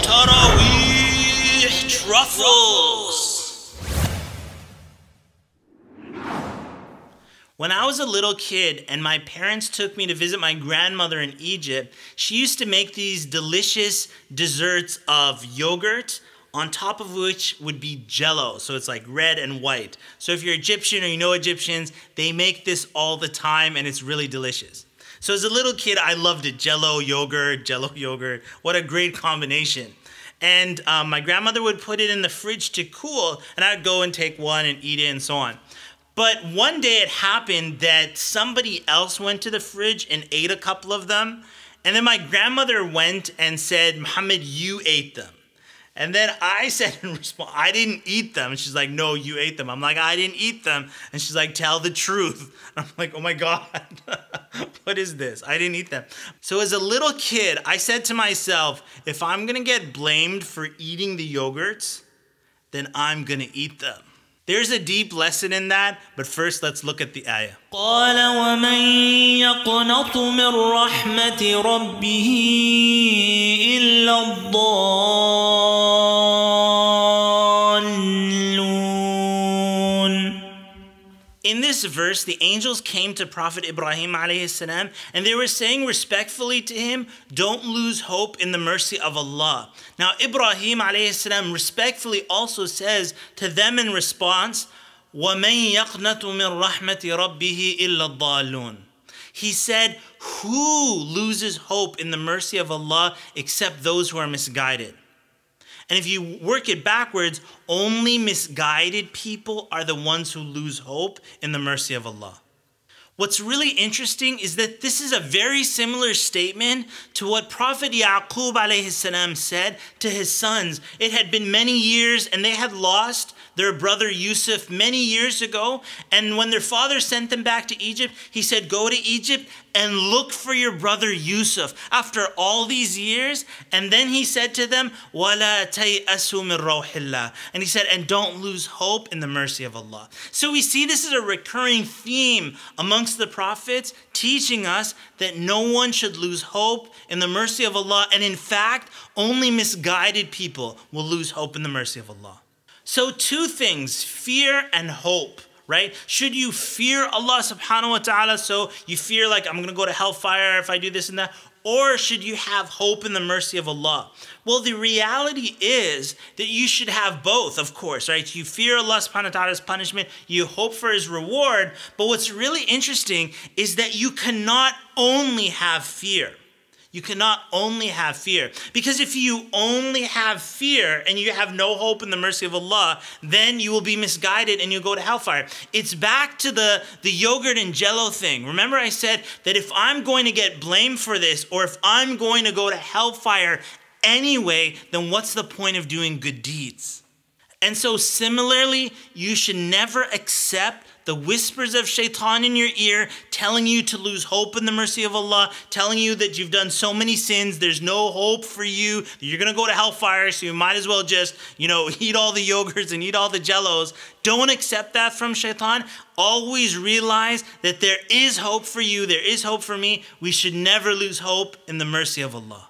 Taraweeh Truffles. When I was a little kid and my parents took me to visit my grandmother in Egypt, she used to make these delicious desserts of yogurt, on top of which would be jello. So it's like red and white. So if you're Egyptian or you know Egyptians, they make this all the time and it's really delicious. So as a little kid, I loved it. Jello, yogurt. What a great combination. And my grandmother would put it in the fridge to cool, and I'd go and take one and eat it and so on. But one day it happened that somebody else went to the fridge and ate a couple of them. And then my grandmother went and said, "Muhammad, you ate them." And then I said in response, "I didn't eat them." And she's like, "No, you ate them." I'm like, "I didn't eat them." And she's like, "Tell the truth." I'm like, "Oh my God, what is this? I didn't eat them." So as a little kid, I said to myself, if I'm gonna get blamed for eating the yogurts, then I'm gonna eat them. There's a deep lesson in that, but first let's look at the ayah. قال ومن يقنط من رحمة ربه إلا الضالون. In this verse, the angels came to Prophet Ibrahim alayhi salam, and they were saying respectfully to him, don't lose hope in the mercy of Allah. Now Ibrahim alayhi salam respectfully also says to them in response, وَمَن يَقْنَطُ مِن رَحْمَةِ رَبِّهِ إِلَّا الضَّالُونَ. He said, who loses hope in the mercy of Allah except those who are misguided? And if you work it backwards, only misguided people are the ones who lose hope in the mercy of Allah. What's really interesting is that this is a very similar statement to what Prophet Yaqub alayhi salam said to his sons. It had been many years and they had lost their brother Yusuf many years ago. And when their father sent them back to Egypt, he said, go to Egypt and look for your brother Yusuf after all these years. And then he said to them, وَلَا تَيْأَسُوا مِن رَوْحِ اللَّهِ. And he said, and don't lose hope in the mercy of Allah. So we see this is a recurring theme amongst the prophets, teaching us that no one should lose hope in the mercy of Allah. And in fact, only misguided people will lose hope in the mercy of Allah. So two things, fear and hope, right? Should you fear Allah subhanahu wa ta'ala, so you fear like I'm going to go to hellfire if I do this and that? Or should you have hope in the mercy of Allah? Well, the reality is that you should have both, of course, right? You fear Allah subhanahu wa ta'ala's punishment, you hope for His reward, but what's really interesting is that you cannot only have fear. You cannot only have fear. Because if you only have fear and you have no hope in the mercy of Allah, then you will be misguided and you'll go to hellfire. It's back to the yogurt and jello thing. Remember I said that if I'm going to get blamed for this, or if I'm going to go to hellfire anyway, then what's the point of doing good deeds? And so similarly, you should never accept the whispers of shaitan in your ear telling you to lose hope in the mercy of Allah, telling you that you've done so many sins, there's no hope for you, you're going to go to hellfire, so you might as well just, eat all the yogurts and eat all the jellos. Don't accept that from shaitan. Always realize that there is hope for you, there is hope for me. We should never lose hope in the mercy of Allah.